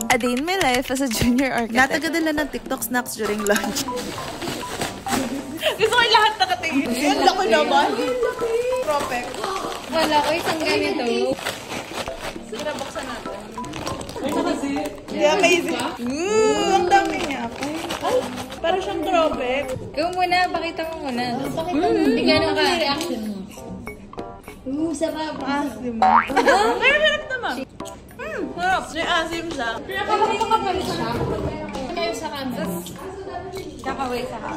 A day in my life as a junior architect. Natagadala ng TikTok snacks during lunch. Gusto ko yung lahat nakatingin. Ang laki naman. Perfect. Wala ko isang ganito. Sira, buksan natin. Yeah, amazing. Ang dami niya. Ay, parang siyang tropik. Ikaw muna, pakita mo muna. Tingnan mo ka. Reaction mo. Sarap. Asim. Pero sarap naman. Sarap. May asim siya. Pinakapal siya. Kayo sa canvas. Kakaway sa ka.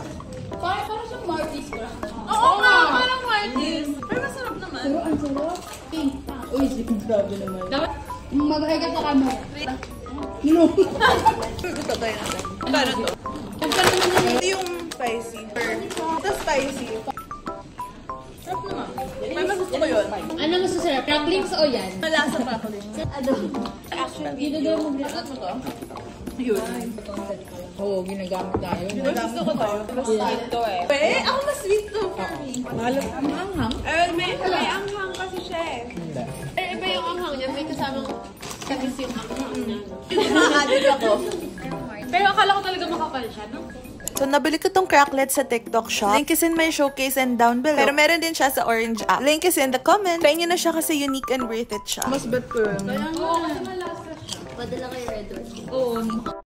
Parang siyang Marty's bra. Oo nga, parang Marty's. Pero masarap naman. Pero ang sarap. Pink. Uy, grabe naman. Mag-higa sa camera. No. Ito tayo natin. Parang to. Ito yung spicy. Ito spicy. Sarap naman. May mas gusto ko yun. Ano mas masarap? Cracklings o yan? Malasa pa ako din. Actually, ginagawa mo din. Ano to? Yun. Oo, ginagamit tayo. Gusto ko to. Mas sweet to eh. Eh, ako mas sweet to for me. Mahalap ang anghang. May anghang kasi siya eh. Iba yung anghang niya, may kasamang kabis yung anghang niya. Nakakadid ako. Pero akala ko talaga makapal siya, no? So, nabili ko tong cracklet sa TikTok shop. Link is in my showcase and down below. Pero meron din siya sa Orange app. Link is in the comment. Try nyo na siya kasi unique and worth it siya. Mas bet ko yun. Oo, kasi malasa siya. Padala kay Red Horse. Oo.